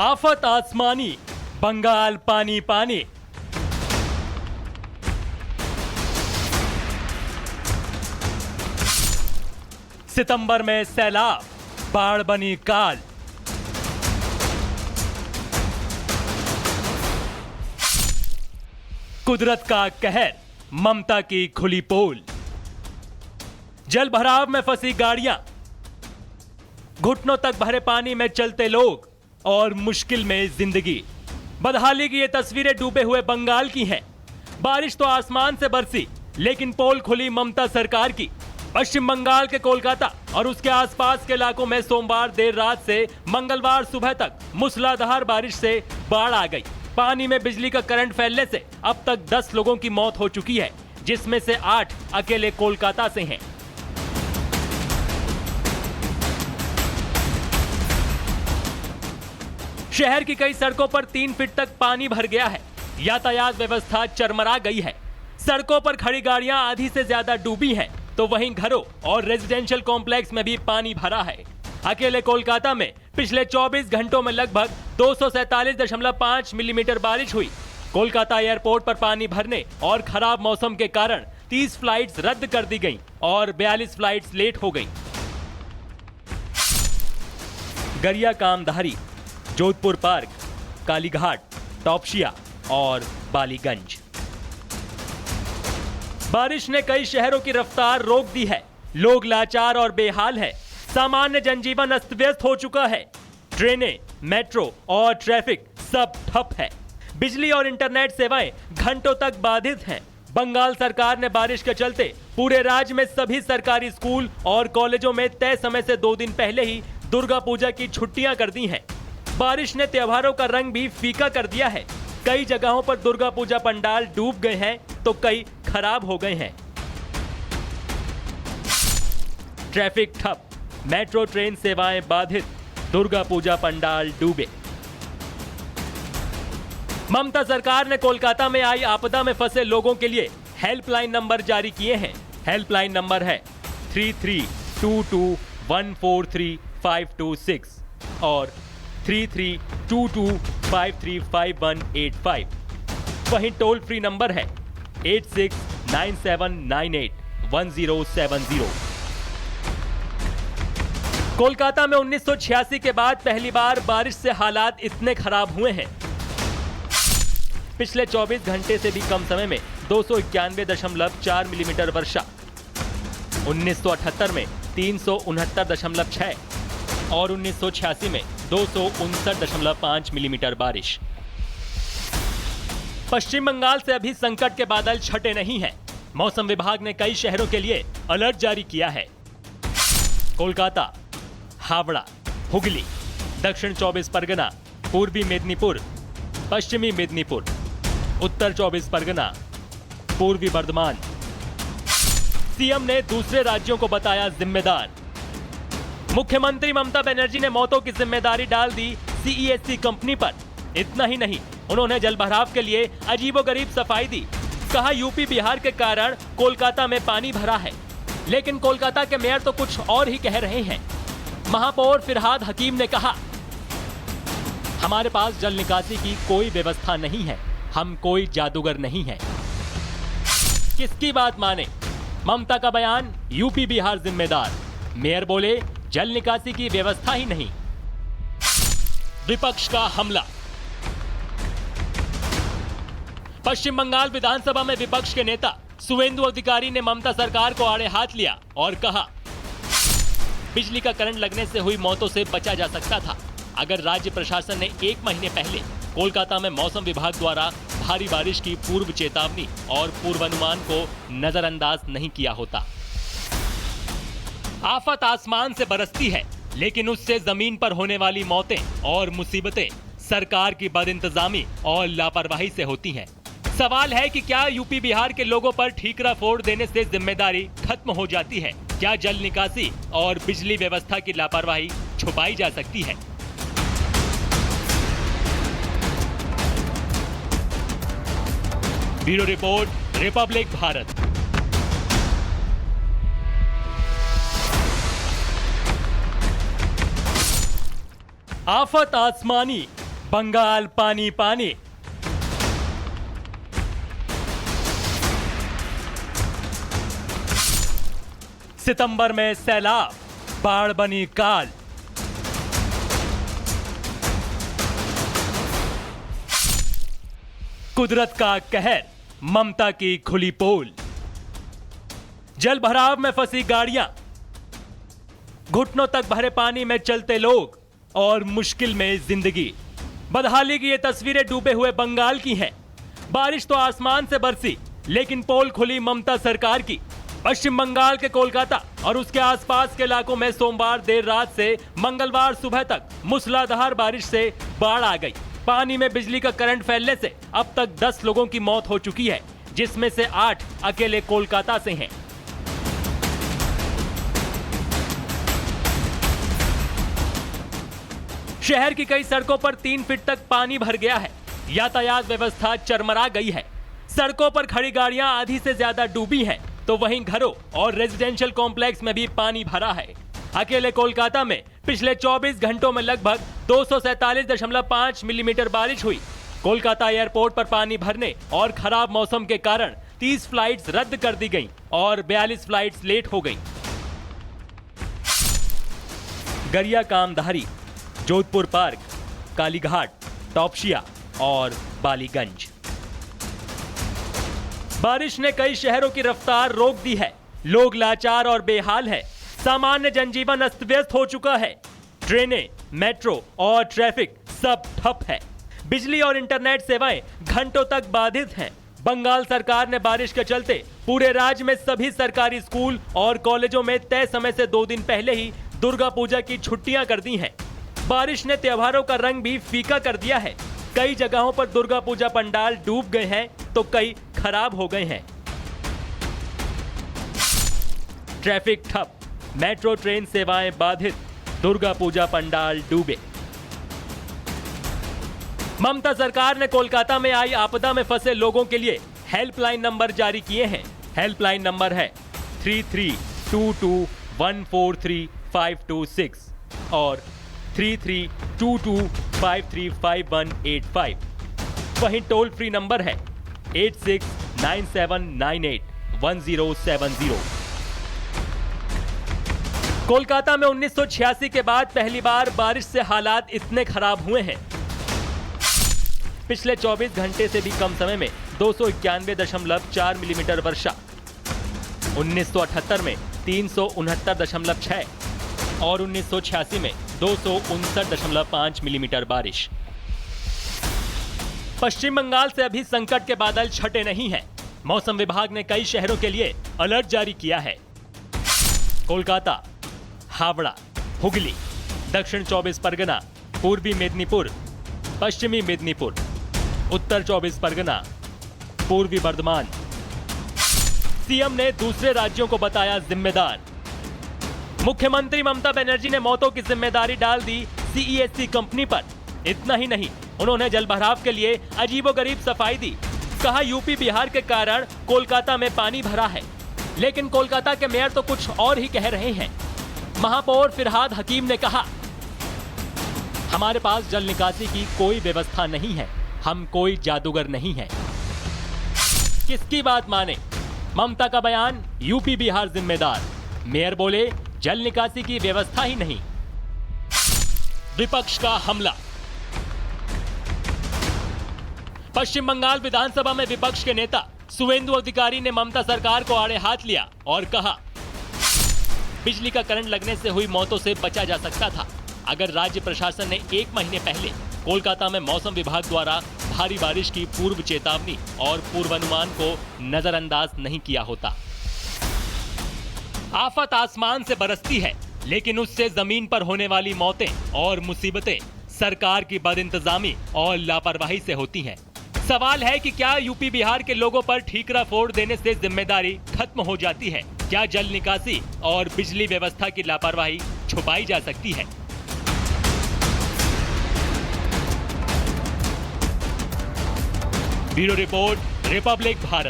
आफत आसमानी, बंगाल पानी पानी। सितंबर में सैलाब, बाढ़ बनी काल। कुदरत का कहर, ममता की खुली पोल। जल भराव में फंसी गाड़ियां, घुटनों तक भरे पानी में चलते लोग और मुश्किल में जिंदगी। बदहाली की ये तस्वीरें डूबे हुए बंगाल की हैं। बारिश तो आसमान से बरसी, लेकिन पोल खुली ममता सरकार की। पश्चिम बंगाल के कोलकाता और उसके आसपास के इलाकों में सोमवार देर रात से मंगलवार सुबह तक मूसलाधार बारिश से बाढ़ आ गई। पानी में बिजली का करंट फैलने से अब तक 10 लोगों की मौत हो चुकी है, जिसमें से 8 अकेले कोलकाता से हैं। शहर की कई सड़कों पर 3 फीट तक पानी भर गया है। यातायात व्यवस्था चरमरा गई है। सड़कों पर खड़ी गाड़ियां आधी से ज्यादा डूबी हैं, तो वहीं घरों और रेजिडेंशियल कॉम्प्लेक्स में भी पानी भरा है। अकेले कोलकाता में पिछले 24 घंटों में लगभग 247.5 मिलीमीटर बारिश हुई। कोलकाता एयरपोर्ट पर पानी भरने और खराब मौसम के कारण 30 फ्लाइट्स रद्द कर दी गईं और 42 फ्लाइट्स लेट हो गईं। गरिया कामधारी, जोधपुर पार्क, कालीघाट, टॉपशिया और बालीगंज। बारिश ने कई शहरों की रफ्तार रोक दी है। लोग लाचार और बेहाल हैं। सामान्य जनजीवन अस्त व्यस्त हो चुका है। ट्रेनें, मेट्रो और ट्रैफिक सब ठप है। बिजली और इंटरनेट सेवाएं घंटों तक बाधित हैं। बंगाल सरकार ने बारिश के चलते पूरे राज्य में सभी सरकारी स्कूल और कॉलेजों में तय समय से 2 दिन पहले ही दुर्गा पूजा की छुट्टियां कर दी हैं। बारिश ने त्योहारों का रंग भी फीका कर दिया है। कई जगहों पर दुर्गा पूजा पंडाल डूब गए हैं, तो कई खराब हो गए हैं। ट्रैफिक ठप, मेट्रो ट्रेन सेवाएं बाधित, दुर्गा पूजा पंडाल डूबे। ममता सरकार ने कोलकाता में आई आपदा में फंसे लोगों के लिए हेल्पलाइन नंबर जारी किए हैं। हेल्पलाइन नंबर है 3322143526 और 3322535185। वहीं टोल फ्री नंबर है 8697981070। कोलकाता में 1986 के बाद पहली बार बारिश से हालात इतने खराब हुए हैं। पिछले 24 घंटे से भी कम समय में 291.4 मिलीमीटर वर्षा। 1978 में 369.6 और 1986 में 259.5 मिलीमीटर बारिश। पश्चिम बंगाल से अभी संकट के बादल छटे नहीं हैं। मौसम विभाग ने कई शहरों के लिए अलर्ट जारी किया है। कोलकाता, हावड़ा, हुगली, दक्षिण 24 परगना, पूर्वी मेदिनीपुर, पश्चिमी मेदिनीपुर, उत्तर 24 परगना, पूर्वी बर्धमान। सीएम ने दूसरे राज्यों को बताया जिम्मेदार। मुख्यमंत्री ममता बनर्जी ने मौतों की जिम्मेदारी डाल दी सीईएससी कंपनी पर। इतना ही नहीं, उन्होंने जलभराव के लिए अजीबोगरीब सफाई दी। कहा यूपी बिहार के कारण कोलकाता में पानी भरा है। लेकिन कोलकाता के मेयर तो कुछ और ही कह रहे हैं। महापौर फिरहाद हकीम ने कहा, हमारे पास जल निकासी की कोई व्यवस्था नहीं है। हम कोई जादूगर नहीं है। किसकी बात माने? ममता का बयान, यूपी बिहार जिम्मेदार। मेयर बोले, जल निकासी की व्यवस्था ही नहीं। विपक्ष का हमला। पश्चिम बंगाल विधानसभा में विपक्ष के नेता सुवेंदु अधिकारी ने ममता सरकार को आड़े हाथ लिया और कहा, बिजली का करंट लगने से हुई मौतों से बचा जा सकता था अगर राज्य प्रशासन ने 1 महीने पहले कोलकाता में मौसम विभाग द्वारा भारी बारिश की पूर्व चेतावनी और पूर्वानुमान को नजरअंदाज नहीं किया होता। आफत आसमान से बरसती है, लेकिन उससे जमीन पर होने वाली मौतें और मुसीबतें सरकार की बदइंतजामी और लापरवाही से होती हैं। सवाल है कि क्या यूपी बिहार के लोगों पर ठीकरा फोड़ देने से जिम्मेदारी खत्म हो जाती है? क्या जल निकासी और बिजली व्यवस्था की लापरवाही छुपाई जा सकती है? Bureau report, Republic Bharat. आफत आसमानी, बंगाल पानी पानी। सितंबर में सैलाब, बाढ़ बनी काल। कुदरत का कहर, ममता की खुली पोल। जल भराव में फंसी गाड़ियां, घुटनों तक भरे पानी में चलते लोग और मुश्किल में जिंदगी। बदहाली की ये तस्वीरें डूबे हुए बंगाल की हैं। बारिश तो आसमान से बरसी, लेकिन पोल खुली ममता सरकार की। पश्चिम बंगाल के कोलकाता और उसके आसपास के इलाकों में सोमवार देर रात से मंगलवार सुबह तक मूसलाधार बारिश से बाढ़ आ गई। पानी में बिजली का करंट फैलने से अब तक 10 लोगों की मौत हो चुकी है, जिसमें से 8 अकेले कोलकाता से हैं। शहर की कई सड़कों पर 3 फीट तक पानी भर गया है। यातायात व्यवस्था चरमरा गई है। सड़कों पर खड़ी गाड़ियां आधी से ज्यादा डूबी हैं, तो वहीं घरों और रेजिडेंशियल कॉम्प्लेक्स में भी पानी भरा है। अकेले कोलकाता में पिछले 24 घंटों में लगभग 247.5 मिलीमीटर बारिश हुई। कोलकाता एयरपोर्ट पर पानी भरने और खराब मौसम के कारण 30 फ्लाइट्स रद्द कर दी गईं और 42 फ्लाइट्स लेट हो गईं। गरिया कामधारी, जोधपुर पार्क, कालीघाट, टॉपशिया और बालीगंज। बारिश ने कई शहरों की रफ्तार रोक दी है। लोग लाचार और बेहाल हैं। सामान्य जनजीवन अस्त व्यस्त हो चुका है। ट्रेनें, मेट्रो और ट्रैफिक सब ठप है। बिजली और इंटरनेट सेवाएं घंटों तक बाधित हैं। बंगाल सरकार ने बारिश के चलते पूरे राज्य में सभी सरकारी स्कूल और कॉलेजों में तय समय से 2 दिन पहले ही दुर्गा पूजा की छुट्टियां कर दी हैं। बारिश ने त्योहारों का रंग भी फीका कर दिया है। कई जगहों पर दुर्गा पूजा पंडाल डूब गए हैं, तो कई खराब हो गए हैं। ट्रैफिक ठप, मेट्रो ट्रेन सेवाएं बाधित, दुर्गा पूजा पंडाल डूबे। ममता सरकार ने कोलकाता में आई आपदा में फंसे लोगों के लिए हेल्पलाइन नंबर जारी किए हैं। हेल्पलाइन नंबर है 3322143526 और 3322535185। वहीं टोल फ्री नंबर है 8697981070। कोलकाता में 1986 के बाद पहली बार बारिश से हालात इतने खराब हुए हैं। पिछले 24 घंटे से भी कम समय में 291.4 मिलीमीटर वर्षा। 1978 में 369.6 और 1986 में 259.5 मिलीमीटर बारिश। पश्चिम बंगाल से अभी संकट के बादल छटे नहीं हैं। मौसम विभाग ने कई शहरों के लिए अलर्ट जारी किया है। कोलकाता, हावड़ा, हुगली, दक्षिण 24 परगना, पूर्वी मेदिनीपुर, पश्चिमी मेदिनीपुर, उत्तर 24 परगना, पूर्वी बर्धमान। सीएम ने दूसरे राज्यों को बताया जिम्मेदार। मुख्यमंत्री ममता बनर्जी ने मौतों की जिम्मेदारी डाल दी सीईएससी कंपनी पर। इतना ही नहीं, उन्होंने जलभराव के लिए अजीबोगरीब सफाई दी। कहा यूपी बिहार के कारण कोलकाता में पानी भरा है। लेकिन कोलकाता के मेयर तो कुछ और ही कह रहे हैं। महापौर फिरहाद हकीम ने कहा, हमारे पास जल निकासी की कोई व्यवस्था नहीं है। हम कोई जादूगर नहीं है। किसकी बात माने? ममता का बयान, यूपी बिहार जिम्मेदार। मेयर बोले, जल निकासी की व्यवस्था ही नहीं। विपक्ष का हमला। पश्चिम बंगाल विधानसभा में विपक्ष के नेता सुवेंदु अधिकारी ने ममता सरकार को आड़े हाथ लिया और कहा, बिजली का करंट लगने से हुई मौतों से बचा जा सकता था अगर राज्य प्रशासन ने 1 महीने पहले कोलकाता में मौसम विभाग द्वारा भारी बारिश की पूर्व चेतावनी और पूर्वानुमान को नजरअंदाज नहीं किया होता। आफत आसमान से बरसती है, लेकिन उससे जमीन पर होने वाली मौतें और मुसीबतें सरकार की बदइंतजामी और लापरवाही से होती हैं। सवाल है कि क्या यूपी बिहार के लोगों पर ठीकरा फोड़ देने से जिम्मेदारी खत्म हो जाती है? क्या जल निकासी और बिजली व्यवस्था की लापरवाही छुपाई जा सकती है? Bureau report, Republic Bharat.